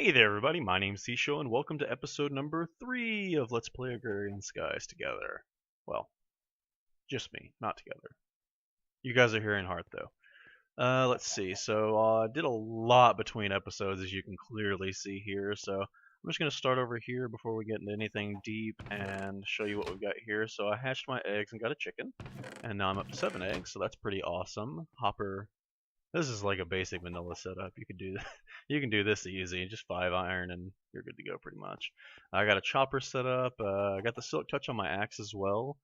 Hey there everybody, my name's Sisho and welcome to episode number 3 of Let's Play Agrarian Skies together. Well, just me, not together. You guys are hearing Heart though. Let's see, so I did a lot between episodes as you can clearly see here, so I'm just going to start over here before we get into anything deep and show you what we've got here. So I hatched my eggs and got a chicken, and now I'm up to 7 eggs, so that's pretty awesome. Hopper. This is like a basic vanilla setup. You can do you can do this easy, just 5 iron and you're good to go pretty much. I got a chopper set up. I got the silk touch on my axe as well.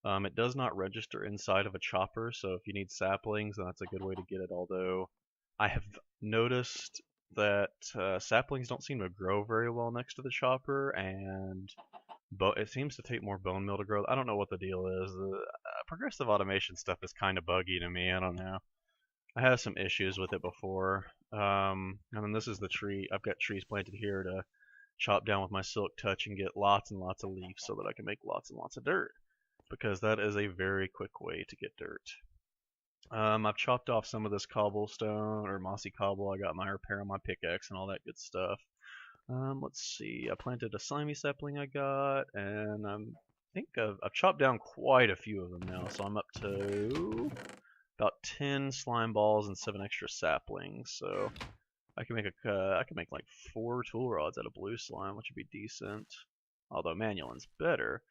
It does not register inside of a chopper, so if you need saplings, then that's a good way to get it. Although I have noticed that saplings don't seem to grow very well next to the chopper, and it seems to take more bone meal to grow. I don't know what the deal is. Progressive automation stuff is kind of buggy to me. I don't know. I had some issues with it before. And then this is the tree. I've got trees planted here to chop down with my silk touch and get lots and lots of leaves so that I can make lots and lots of dirt. Because that is a very quick way to get dirt. I've chopped off some of this cobblestone or mossy cobble. I got my repair on my pickaxe and all that good stuff. Let's see. I planted a slimy sapling I got, and I think I've chopped down quite a few of them now. So I'm up to about 10 slime balls and 7 extra saplings, so I can make like 4 tool rods out of blue slime, which would be decent. Although manualin's better.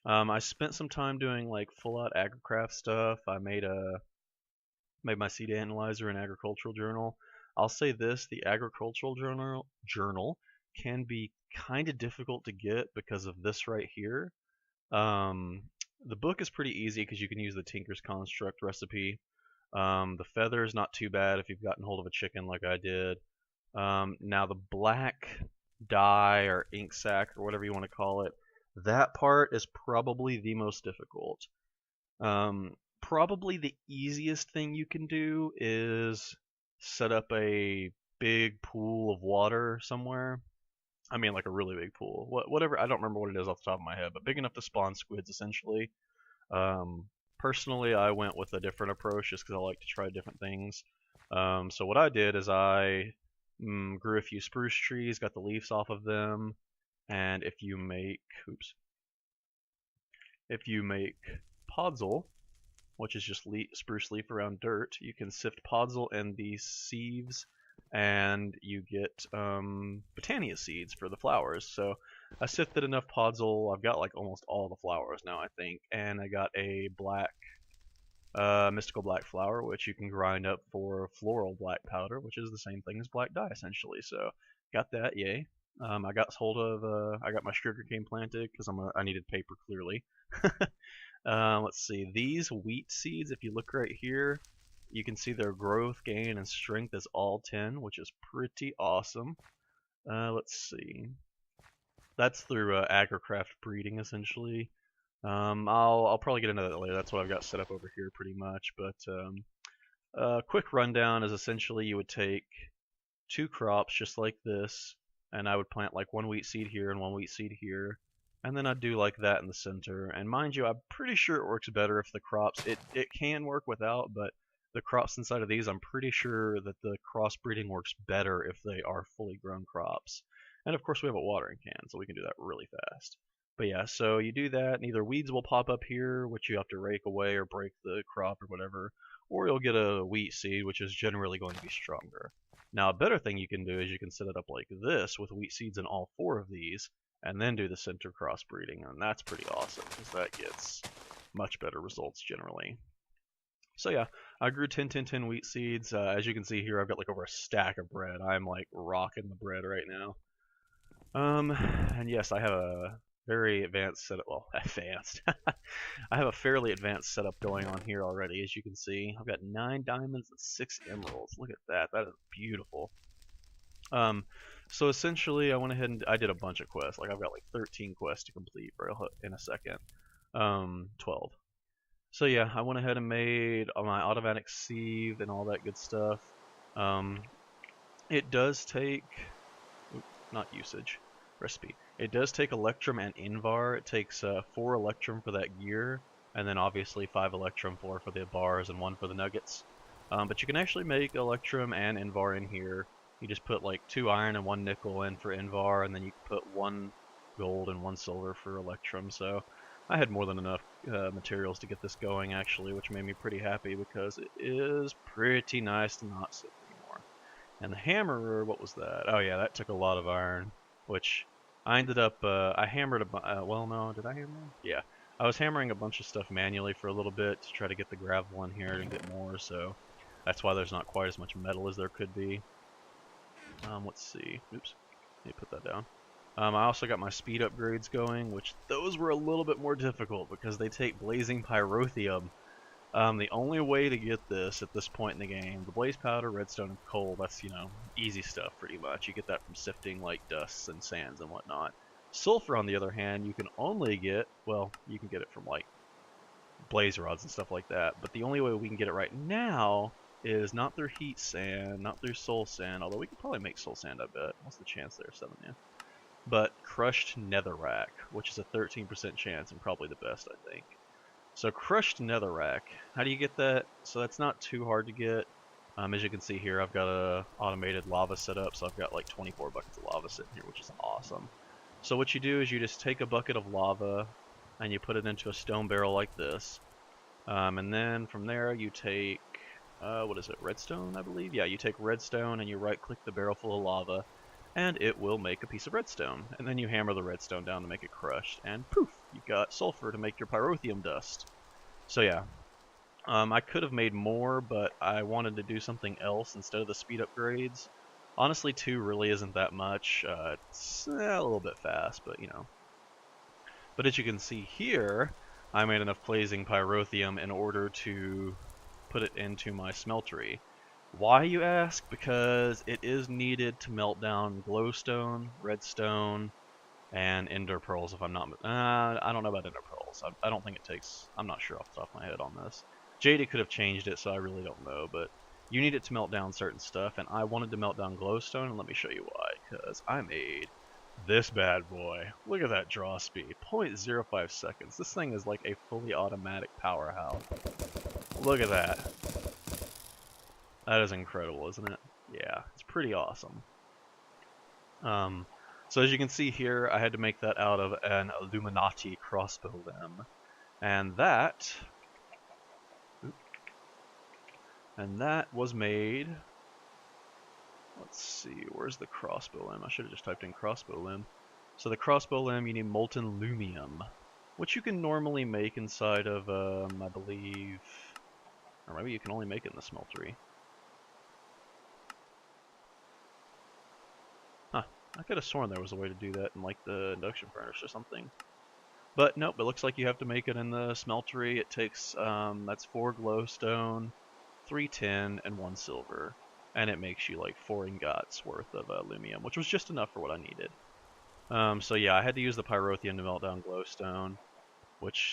I spent some time doing like full-out agricraft stuff. I made my seed analyzer and agricultural journal. I'll say this: the agricultural journal can be kind of difficult to get because of this right here. The book is pretty easy because you can use the Tinker's Construct recipe. The feather is not too bad if you've gotten hold of a chicken like I did. Now the black dye or ink sac or whatever you want to call it, that part is probably the most difficult. Probably the easiest thing you can do is set up a big pool of water somewhere. I mean like a really big pool. Whatever, I don't remember what it is off the top of my head, but big enough to spawn squids essentially. Personally, I went with a different approach just because I like to try different things. So what I did is I grew a few spruce trees, got the leaves off of them, and if you make podzol, which is just spruce leaf around dirt, you can sift podzol in these sieves, and you get Botania seeds for the flowers. So I sifted enough podzol. I've got like almost all the flowers now, I think, and I got a black, mystical black flower, which you can grind up for floral black powder, which is the same thing as black dye essentially. So got that, yay. I got hold of, I got my sugarcane planted because I needed paper clearly. Let's see, these wheat seeds, if you look right here, you can see their growth, gain, and strength is all 10, which is pretty awesome. Let's see. That's through agricraft breeding, essentially. I'll probably get into that later. That's what I've got set up over here, pretty much. But a quick rundown is essentially you would take 2 crops just like this, and I would plant like 1 wheat seed here and 1 wheat seed here, and then I'd do like that in the center. And mind you, I'm pretty sure it works better if the crops. It can work without, but the crops inside of these, I'm pretty sure that the crossbreeding works better if they are fully grown crops. And of course we have a watering can, so we can do that really fast. But yeah, so you do that, and either weeds will pop up here, which you have to rake away or break the crop or whatever, or you'll get a wheat seed, which is generally going to be stronger. Now a better thing you can do is you can set it up like this, with wheat seeds in all 4 of these, and then do the center crossbreeding, and that's pretty awesome, because that gets much better results generally. So yeah, I grew 10 wheat seeds. As you can see here, I've got like over a stack of bread. I'm like rocking the bread right now. And yes, I have a very advanced setup. Well, advanced. I have a fairly advanced setup going on here already, as you can see. I've got 9 diamonds and 6 emeralds. Look at that. That is beautiful. So essentially, I went ahead and I did a bunch of quests. Like I've got like 13 quests to complete in a second. 12. So yeah, I went ahead and made my automatic sieve and all that good stuff. It does take, not usage, recipe. It does take Electrum and Invar. It takes 4 Electrum for that gear, and then obviously 5 Electrum for the bars and 1 for the nuggets. But you can actually make Electrum and Invar in here. You just put like 2 iron and 1 nickel in for Invar, and then you can put 1 gold and 1 silver for Electrum. So I had more than enough materials to get this going actually, which made me pretty happy because it is pretty nice to not sit anymore. And the hammerer, what was that? Oh yeah, that took a lot of iron, which I ended up, I hammered well no, did I hammer? Yeah. I was hammering a bunch of stuff manually for a little bit to try to get the gravel in here and get more, so that's why there's not quite as much metal as there could be. Let's see. Oops. Let me put that down. I also got my speed upgrades going, which those were a little bit more difficult because they take blazing pyrotheum. The only way to get this at this point in the game, the blaze powder, redstone, and coal, that's, you know, easy stuff pretty much. You get that from sifting like dusts and sands and whatnot. Sulfur, on the other hand, you can only get, well, you can get it from like blaze rods and stuff like that, but the only way we can get it right now is not through heat sand, not through soul sand, although we could probably make soul sand, I bet. What's the chance there, 7, yeah. But crushed netherrack, which is a 13% chance and probably the best, I think. So crushed netherrack, how do you get that? So that's not too hard to get. As you can see here, I've got a automated lava set up, so I've got like 24 buckets of lava sitting here, which is awesome. So what you do is you just take a bucket of lava and you put it into a stone barrel like this. And then from there you take, what is it, redstone, I believe? Yeah, you take redstone and you right click the barrel full of lava and it will make a piece of redstone. And then you hammer the redstone down to make it crushed, and poof, you've got sulfur to make your pyrotheum dust. So yeah, I could have made more, but I wanted to do something else instead of the speed upgrades. Honestly, 2 really isn't that much. It's a little bit fast, but you know. But as you can see here, I made enough blazing pyrotheum in order to put it into my smeltery. Why, you ask? Because it is needed to melt down glowstone, redstone, and ender pearls. If I'm not, I don't know about ender pearls. I don't think it takes. I'm not sure off the top of my head on this. JD could have changed it, so I really don't know. But you need it to melt down certain stuff, and I wanted to melt down glowstone, and let me show you why. Because I made this bad boy. Look at that draw speed, 0.05 seconds. This thing is like a fully automatic powerhouse. Look at that. That is incredible, isn't it? Yeah, it's pretty awesome. So as you can see here, I had to make that out of an Illuminati crossbow limb. And that was made, let's see, where's the crossbow limb? I should have just typed in crossbow limb. So the crossbow limb, you need molten lumium, which you can normally make inside of, I believe, or maybe you can only make it in the smeltery. Huh, I could have sworn there was a way to do that in like the induction furnace or something. But nope, it looks like you have to make it in the smeltery. It takes, that's 4 glowstone, 3 tin, and 1 silver. And it makes you like 4 ingots worth of lumium, which was just enough for what I needed. So yeah, I had to use the pyrotheum to melt down glowstone.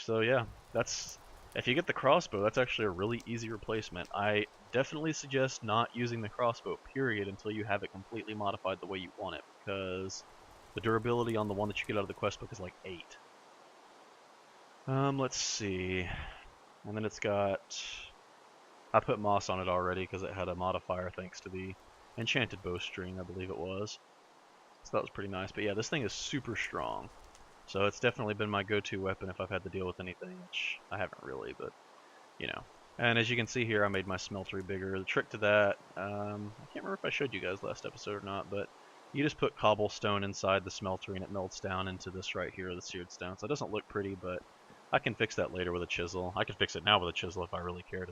So yeah, that's, if you get the crossbow, that's actually a really easy replacement. I definitely suggest not using the crossbow, period, until you have it completely modified the way you want it, because the durability on the one that you get out of the quest book is like 8. Let's see. And then it's got, I put moss on it already because it had a modifier thanks to the enchanted bowstring, I believe it was. So that was pretty nice. But yeah, this thing is super strong. So it's definitely been my go-to weapon if I've had to deal with anything, which I haven't really, but, you know. And as you can see here, I made my smeltery bigger. The trick to that, I can't remember if I showed you guys last episode or not, but you just put cobblestone inside the smeltery and it melts down into this right here, the seared stone. So it doesn't look pretty, but I can fix that later with a chisel. I can fix it now with a chisel if I really cared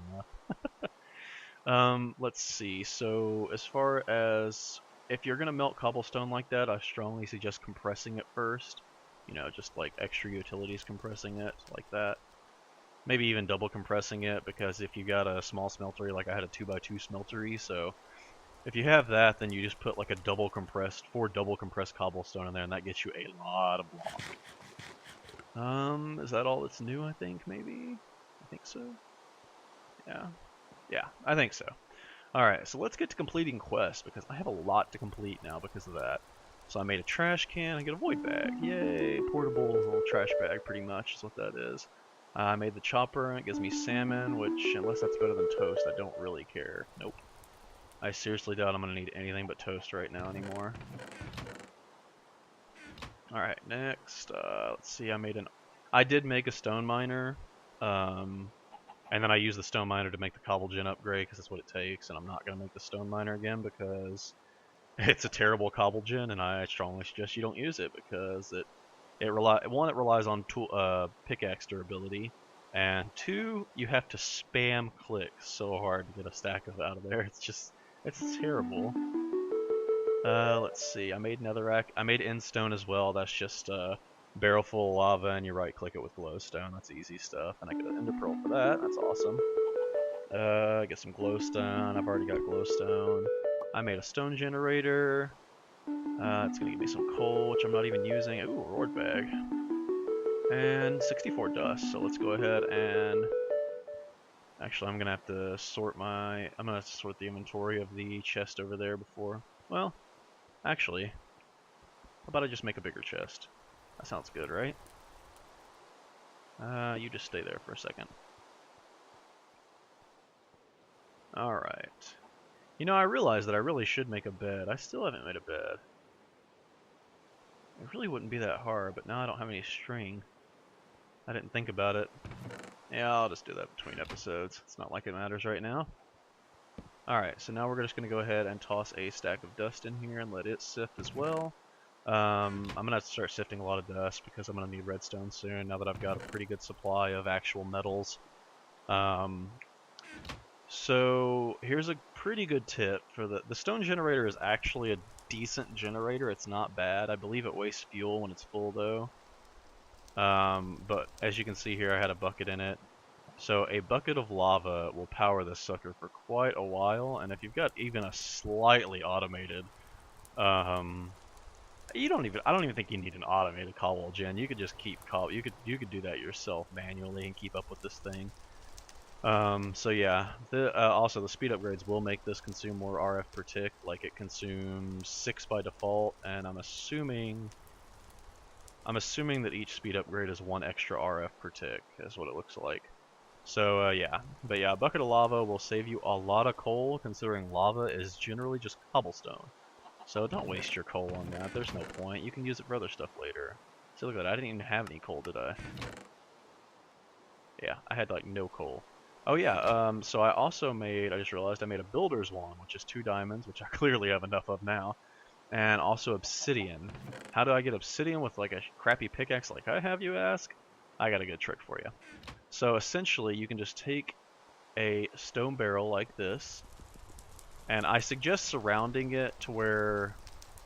enough. Let's see. So as far as if you're gonna melt cobblestone like that, I strongly suggest compressing it first. You know, just like extra utilities compressing it like that. Maybe even double compressing it, because if you got a small smeltery, like I had a 2x2 smeltery, so if you have that, then you just put like a 4 double compressed cobblestone in there, and that gets you a lot of block. Is that all that's new, I think, maybe? I think so. Yeah. Yeah, I think so. Alright, so let's get to completing quests, because I have a lot to complete now because of that. So I made a trash can, I get a void bag. Yay! Portable little trash bag, pretty much, is what that is. I made the chopper, and it gives me salmon, which, unless that's better than toast, I don't really care. Nope. I seriously doubt I'm gonna need anything but toast right now anymore. Alright, next, let's see, I did make a stone miner, and then I used the stone miner to make the cobble gen upgrade, because that's what it takes, and I'm not gonna make the stone miner again, because it's a terrible cobble gen, and I strongly suggest you don't use it, because it relies on pickaxe durability, and two, you have to spam click so hard to get a stack out of there. It's terrible. Let's see. I made netherrack. I made endstone as well. That's just a barrel full of lava, and you right click it with glowstone. That's easy stuff, and I get an ender pearl for that. That's awesome. Get some glowstone. I've already got glowstone. I made a stone generator. It's gonna give me some coal, which I'm not even using. Ooh, reward bag. And 64 dust. So let's go ahead and actually I'm gonna have to sort the inventory of the chest over there before. Well, actually, how about I just make a bigger chest? That sounds good, right? You just stay there for a second. Alright. You know, I realized that I really should make a bed. I still haven't made a bed. It really wouldn't be that hard, but now I don't have any string. I didn't think about it. Yeah, I'll just do that between episodes. It's not like it matters right now. Alright, so now we're just going to go ahead and toss a stack of dust in here and let it sift as well. I'm going to have to start sifting a lot of dust because I'm going to need redstone soon now that I've got a pretty good supply of actual metals. So here's a pretty good tip for the stone generator is actually a decent generator. It's not bad. I believe it wastes fuel when it's full though. But as you can see here, I had a bucket in it. So a bucket of lava will power this sucker for quite a while, and if you've got even a slightly automated, I don't even think you need an automated cobble gen. You could just keep you could do that yourself manually and keep up with this thing. So yeah, also the speed upgrades will make this consume more RF per tick. Like it consumes 6 by default, and I'm assuming that each speed upgrade is 1 extra RF per tick, is what it looks like. So yeah, but yeah, a bucket of lava will save you a lot of coal, considering lava is generally just cobblestone. So don't waste your coal on that. There's no point. You can use it for other stuff later. See, look at that. I didn't even have any coal, did I? Yeah, I had like no coal. Oh yeah, so I just realized I made a builder's wand, which is 2 diamonds, which I clearly have enough of now, and also obsidian. How do I get obsidian with like a crappy pickaxe like I have, you ask? I got a good trick for you. So essentially, you can just take a stone barrel like this, and I suggest surrounding it to where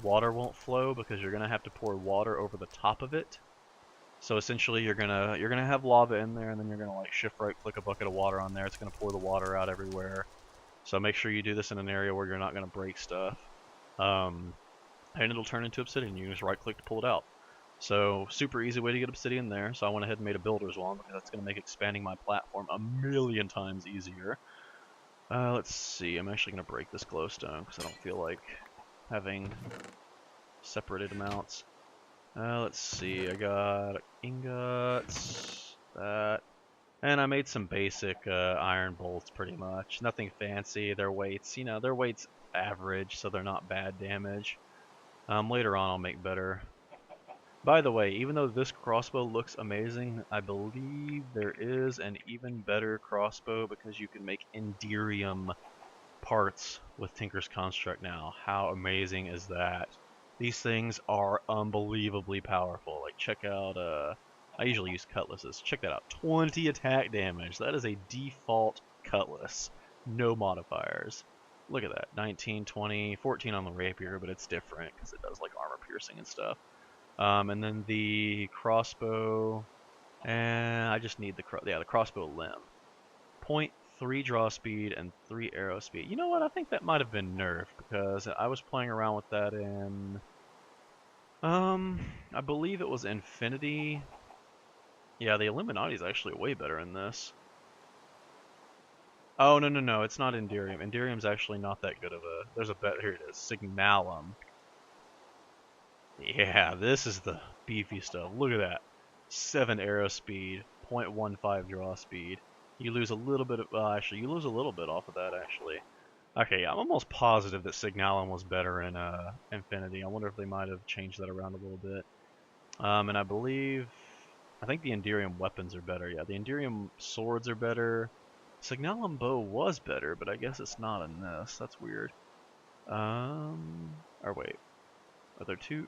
water won't flow because you're gonna have to pour water over the top of it. So essentially, you're gonna have lava in there, and then you're gonna like shift right click a bucket of water on there. It's gonna pour the water out everywhere. So make sure you do this in an area where you're not gonna break stuff, and it'll turn into obsidian. You can just right click to pull it out. So super easy way to get obsidian there. So I went ahead and made a builder's wand because that's going to make expanding my platform a million times easier. Let's see. I'm actually going to break this glowstone because I don't feel like having separated amounts. Let's see. I got ingots, that, and I made some basic iron bolts pretty much. Nothing fancy. Their weights, their weights average, so they're not bad damage. Later on I'll make better. By the way, even though this crossbow looks amazing, I believe there is an even better crossbow because you can make Enderium parts with Tinker's Construct now. How amazing is that? These things are unbelievably powerful. Like, check out, I usually use cutlasses. Check that out. 20 attack damage. That is a default cutlass. No modifiers. Look at that. 19, 20, 14 on the rapier, but it's different because it does, like, armor piercing and stuff. And then the crossbow, and I just need the crossbow limb. 0.3 draw speed and 3 arrow speed. You know what? I think that might have been nerfed because I was playing around with that in, I believe it was Infinity. Yeah, the Illuminati is actually way better in this. Oh, no, it's not Enderium. Enderium's actually not that good of a, there's a bet, here it is, Signalum. Yeah, this is the beefy stuff. Look at that. 7 arrow speed, 0.15 draw speed. You lose a little bit of, actually, you lose a little bit off of that, actually. Okay, I'm almost positive that Signalum was better in Infinity. I wonder if they might have changed that around a little bit. And I think the Enderium weapons are better. Yeah, the Enderium swords are better. Signalum bow was better, but I guess it's not in this. That's weird. Or wait, are there two?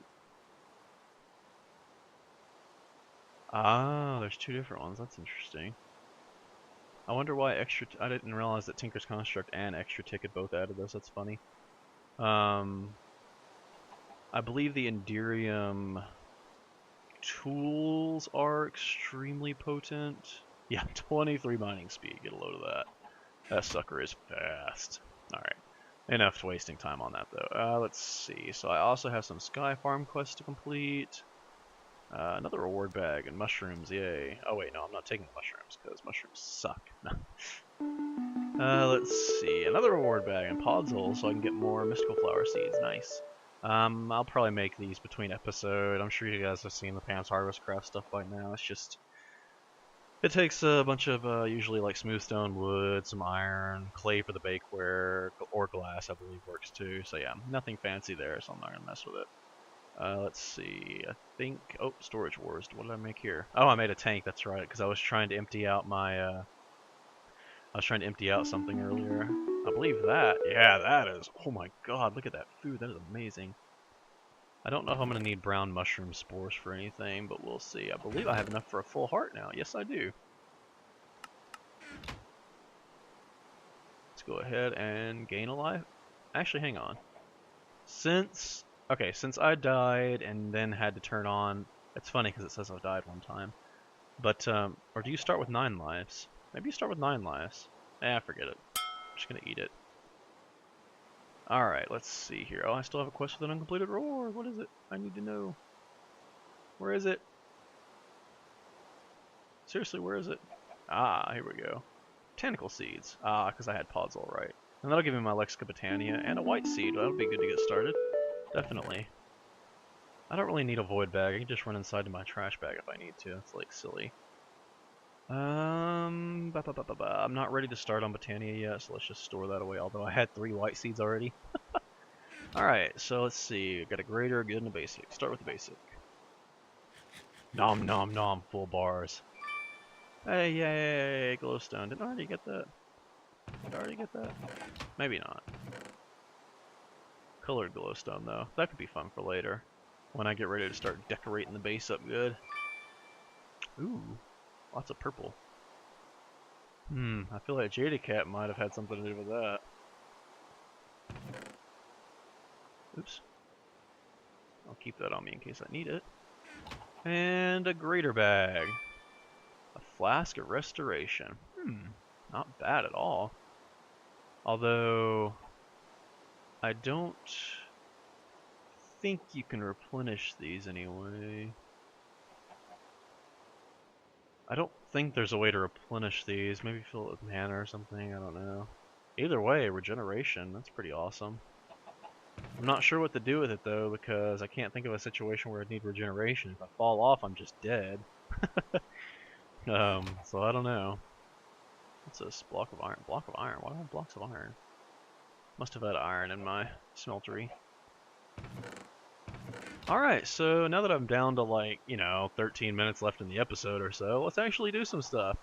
Ah, there's two different ones. That's interesting. I wonder why I didn't realize that Tinker's Construct and Extra Ticket both added this. That's funny. I believe the Enderium tools are extremely potent. Yeah, 23 mining speed. Get a load of that. That sucker is fast. Alright. Enough wasting time on that, though. Let's see. So I also have some Sky Farm quests to complete. Another reward bag and mushrooms, yay. Oh wait, no, I'm not taking the mushrooms, because mushrooms suck. Let's see. Another reward bag and podzol, so I can get more mystical flower seeds. Nice. I'll probably make these between episode. I'm sure you guys have seen the Pam's Harvest Craft stuff by now. It's just... It takes a bunch of, usually like smooth stone wood, some iron, clay for the bakeware, or glass I believe works too. So yeah, nothing fancy there, so I'm not going to mess with it. Let's see, I think, oh, Storage Wars, what did I make here? Oh, I made a tank, that's right, because I was trying to empty out my, something earlier. I believe that, yeah, that is, oh my god, look at that food, that is amazing. I don't know if I'm going to need brown mushroom spores for anything, but we'll see. I believe I have enough for a full heart now, yes I do. Let's go ahead and gain a life. Actually, hang on. Since I died and then had to turn on, it's funny because it says I've died one time. But, or do you start with 9 lives? Maybe you start with 9 lives. Forget it. I'm just gonna eat it. Alright, let's see here. Oh, I still have a quest with an uncompleted roar. What is it? I need to know. Where is it? Seriously, where is it? Ah, here we go. Botanical seeds. Ah, because I had podzol, right. And that'll give me my Lexica Botania and a white seed. That'll be good to get started. Definitely. I don't really need a void bag. I can just run inside to my trash bag if I need to. It's like silly. I'm not ready to start on Botania yet, so let's just store that away. Although I had 3 white seeds already. Alright, so let's see. Got a greater, a good, and a basic. Start with the basic. Nom nom nom, full bars. Hey, yay, glowstone. Didn't I already get that? Did I already get that? Maybe not. Colored glowstone, though. That could be fun for later. When I get ready to start decorating the base up good. Ooh, lots of purple. I feel like Jadacat might have had something to do with that. Oops. I'll keep that on me in case I need it. And a greater bag. A flask of restoration. Not bad at all. Although, I don't think you can replenish these anyway. I don't think there's a way to replenish these. Maybe fill it with mana or something, I don't know. Either way, regeneration, that's pretty awesome. I'm not sure what to do with it though, because I can't think of a situation where I'd need regeneration. If I fall off, I'm just dead. So I don't know. What's this? Block of iron. Block of iron. Why do I have blocks of iron? Must have had iron in my smeltery. Alright, so now that I'm down to like, 13 minutes left in the episode or so, let's actually do some stuff.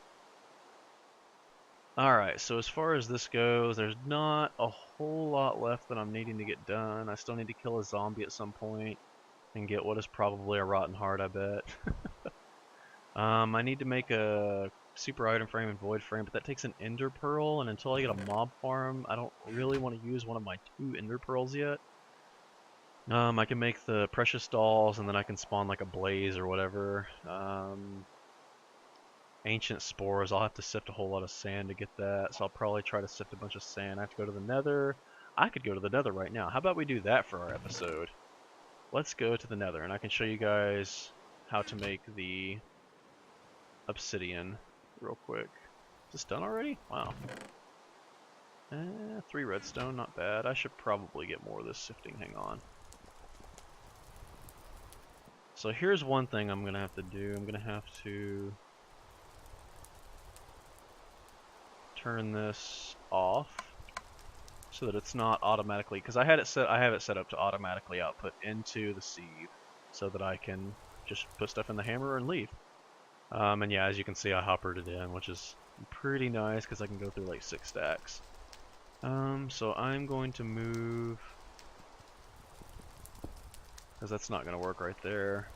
Alright, so as far as this goes, there's not a whole lot left that I'm needing to get done. I still need to kill a zombie at some point and get what is probably a rotten heart, I bet. I need to make a super item frame and void frame, but that takes an ender pearl, and until I get a mob farm, I don't really want to use one of my 2 ender pearls yet. I can make the precious dolls, and then I can spawn like a blaze or whatever. Ancient spores, I'll have to sift a whole lot of sand to get that, so I'll probably try to sift a bunch of sand. I have to go to the Nether. I could go to the Nether right now. How about we do that for our episode? Let's go to the Nether, and I can show you guys how to make the Obsidian real quick. Is this done already? Wow. 3 redstone, not bad. I should probably get more of this sifting. Hang on. So here's one thing I'm going to have to do. I'm going to have to turn this off so that it's not automatically, because I have it set up to automatically output into the sieve, so that I can just put stuff in the hammer and leave. And yeah, as you can see, I hoppered it in, which is pretty nice because I can go through like 6 stacks. So I'm going to move, because that's not going to work right there.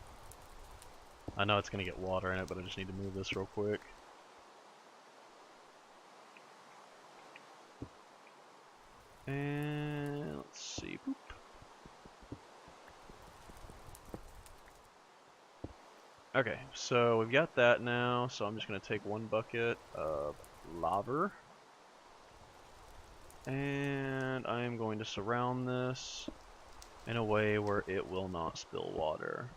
I know it's going to get water in it, but I just need to move this real quick. And let's see. Boop. Okay, so we've got that now, so I'm just going to take 1 bucket of lava. And I am going to surround this in a way where it will not spill water.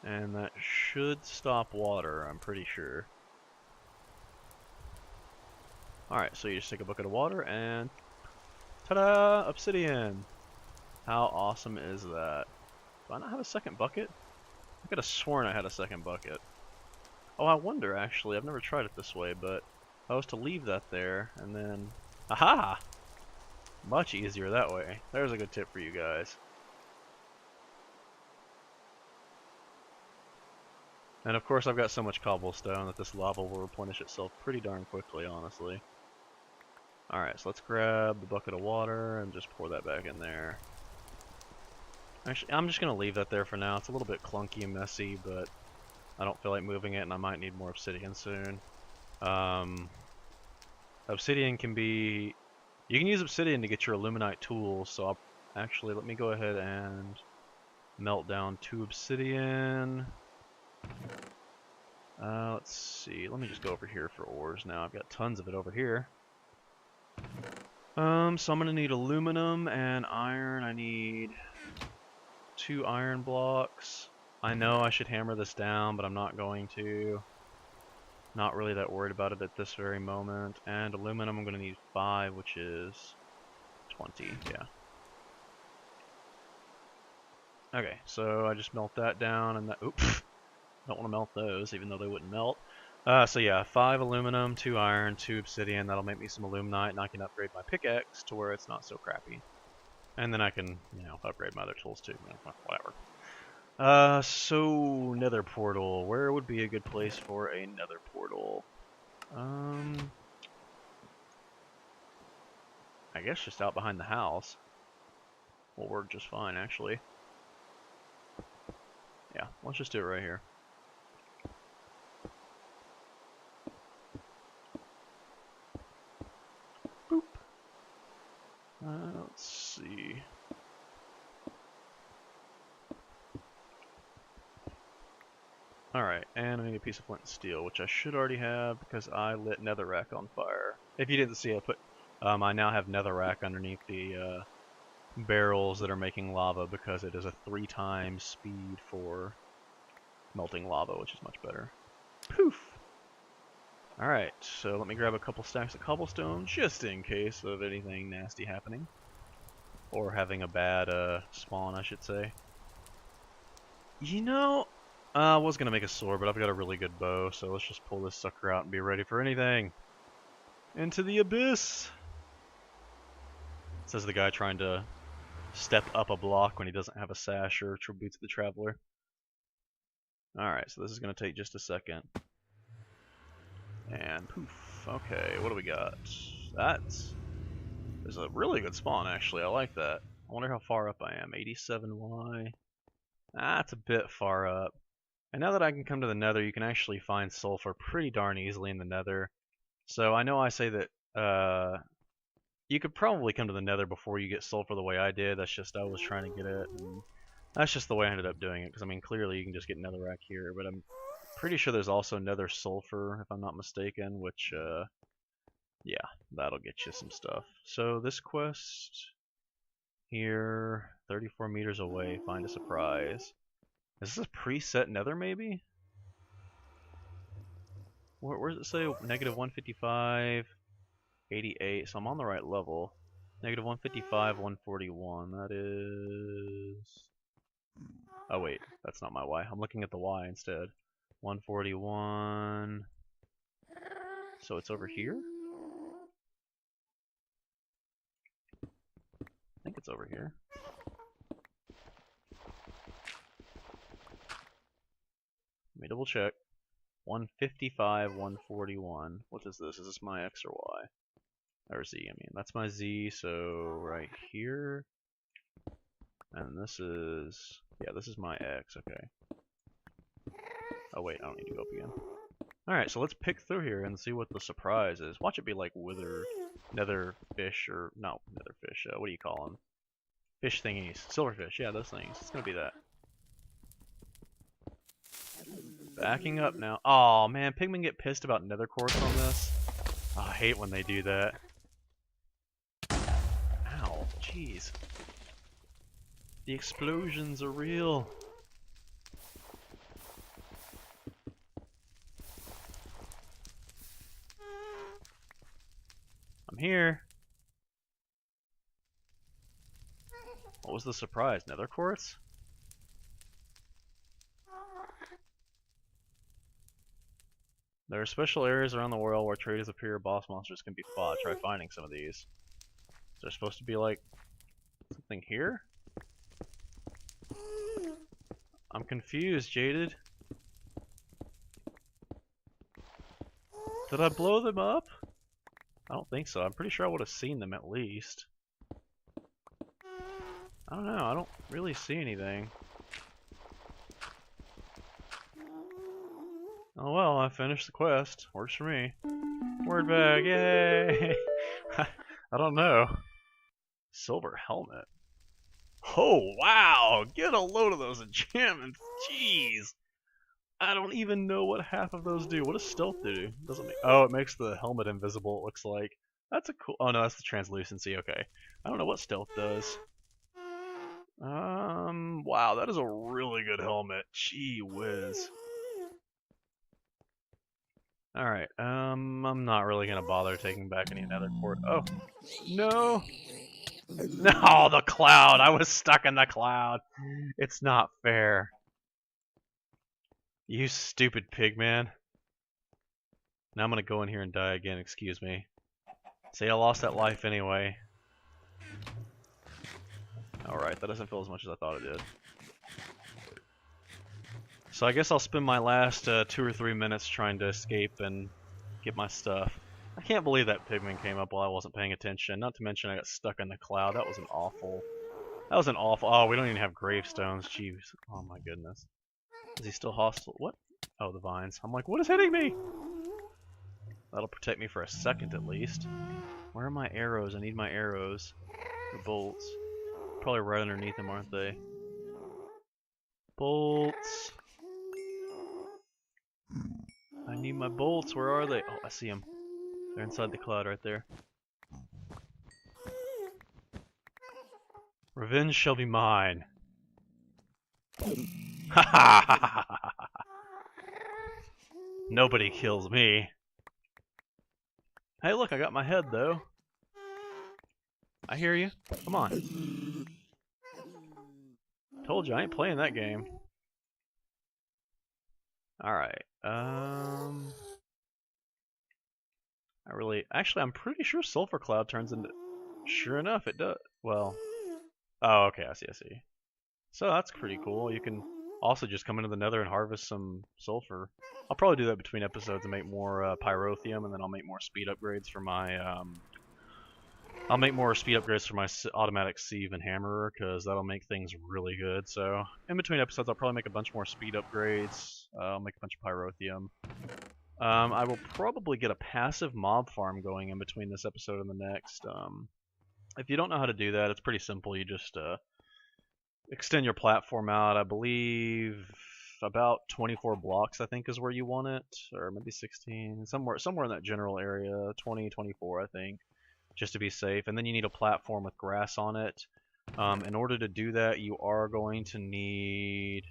And that should stop water, I'm pretty sure. Alright, so you just take a bucket of water and ta-da! Obsidian! How awesome is that? Do I not have a second bucket? I could have sworn I had a second bucket. Oh, I wonder actually, I've never tried it this way, but if I was to leave that there and then... Aha! Much easier that way. There's a good tip for you guys. And of course I've got so much cobblestone that this lava will replenish itself pretty darn quickly, honestly. Alright, so let's grab the bucket of water and just pour that back in there. Actually, I'm just going to leave that there for now. It's a little bit clunky and messy, but I don't feel like moving it and I might need more obsidian soon. Obsidian can be... You can use obsidian to get your aluminite tools, so actually let me go ahead and melt down 2 obsidian. Let's see, let me just go over here for ores now. I've got tons of it over here. So I'm gonna need aluminum and iron. I need 2 iron blocks. I know I should hammer this down, but I'm not going to. Not really that worried about it at this very moment. And aluminum I'm gonna need 5, which is 20, yeah. Okay, so I just melt that down and that, oops. Don't want to melt those, even though they wouldn't melt. So yeah, 5 aluminum, 2 iron, 2 obsidian. That'll make me some aluminite, and I can upgrade my pickaxe to where it's not so crappy. And then I can, you know, upgrade my other tools too. You know, whatever. So Nether portal. Where would be a good place for a Nether portal? I guess just out behind the house will work just fine, actually. Yeah, let's just do it right here. Boop. Let's see. Alright, and I need a piece of flint and steel, which I should already have because I lit netherrack on fire. If you didn't see, I now have netherrack underneath the barrels that are making lava because it is a 3 times speed for melting lava, which is much better. Poof! Alright, so let me grab a couple stacks of cobblestone just in case of anything nasty happening. Or having a bad spawn, I should say. You know, I was going to make a sword, but I've got a really good bow, so let's just pull this sucker out and be ready for anything. Into the abyss! Says the guy trying to step up a block when he doesn't have a sash or tribute to the traveler. Alright, so this is going to take just a second. And poof. Okay, what do we got? There's a really good spawn, actually. I like that. I wonder how far up I am. 87Y. That's a bit far up. And now that I can come to the Nether, you can actually find sulfur pretty darn easily in the Nether. So I know I say that you could probably come to the Nether before you get sulfur the way I did. That's just I was trying to get it. And that's just the way I ended up doing it. Because I mean, clearly you can just get netherrack here, but I'm pretty sure there's also Nether sulfur, if I'm not mistaken. Which, yeah, that'll get you some stuff. So this quest here, 34 meters away, find a surprise. Is this a preset Nether, maybe? Where does it say? Negative 155, 88. So I'm on the right level. Negative 155, 141. That is... Oh wait, that's not my Y. I'm looking at the Y instead. 141. So it's over here? think it's over here. Let me double check. 155, 141. What is this? Is this my X or Y? Or Z, I mean. That's my Z, so right here. And this is... yeah, this is my X, okay. Oh wait, I don't need to go up again. Alright, so let's pick through here and see what the surprise is. Watch it be like nether fish, or not nether fish, what do you call them? Fish thingies. Silverfish, yeah, those things. It's gonna be that. Backing up now. Oh man, pigmen get pissed about nether quartz on this. Oh, I hate when they do that. Ow, jeez. The explosions are real. I'm here. What was the surprise? Nether quartz? There are special areas around the world where traders appear, boss monsters can be fought. Try finding some of these. Is there supposed to be like something here? I'm confused, Jaded. Did I blow them up? I don't think so. I'm pretty sure I would have seen them at least. I don't know. I don't really see anything. Oh well, I finished the quest. Works for me. Word bag, yay! I don't know. Silver helmet. Oh wow! Get a load of those enchantments. Jeez! I don't even know what half of those do. What does stealth do? Doesn't make. Oh, it makes the helmet invisible. It looks like. That's a cool. Oh no, that's the translucency. Okay. I don't know what stealth does. Wow, that is a really good helmet. Gee whiz. Alright, I'm not really gonna bother taking back any nether quartz. Oh, no! No, the cloud! I was stuck in the cloud! It's not fair. You stupid pig man. Now I'm gonna go in here and die again, excuse me. See, I lost that life anyway. Alright, that doesn't feel as much as I thought it did. So I guess I'll spend my last 2 or 3 minutes trying to escape and get my stuff. I can't believe that pigman came up while I wasn't paying attention. Not to mention I got stuck in the cloud. That was an awful... Oh, we don't even have gravestones. Jeez. Oh my goodness. Is he still hostile? What? Oh, the vines. I'm like, what is hitting me? That'll protect me for a second at least. Where are my arrows? I need my arrows. The bolts. Probably right underneath them, aren't they? Bolts. I need my bolts. Where are they? Oh, I see them. They're inside the cloud right there. Revenge shall be mine. Ha ha ha ha! Nobody kills me. Hey, look, I got my head though. I hear you. Come on. Told you I ain't playing that game. Alright. Actually, I'm pretty sure Sulfur Cloud turns into... Sure enough, it does. Well... Oh, okay, I see. So that's pretty cool. You can also just come into the Nether and harvest some sulfur. I'll probably do that between episodes and make more pyrotheum, and then I'll make more speed upgrades for my... automatic sieve and hammerer, because that'll make things really good. So, in between episodes, I'll probably make a bunch more speed upgrades. I'll make a bunch of pyrotheum. I will probably get a passive mob farm going in between this episode and the next. If you don't know how to do that, it's pretty simple. You just extend your platform out. I believe about 24 blocks, I think, is where you want it, or maybe 16, somewhere in that general area. 20, 24, I think, just to be safe. And then you need a platform with grass on it. In order to do that, you are going to need...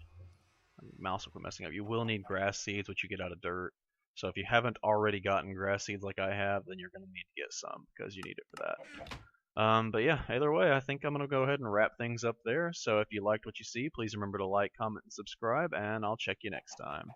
Mouse will quit messing up. You will need grass seeds, which you get out of dirt. So if you haven't already gotten grass seeds like I have, then you're going to need to get some, because you need it for that. But yeah, either way, I think I'm going to go ahead and wrap things up there. So if you liked what you see, please remember to like, comment, and subscribe, and I'll check you next time.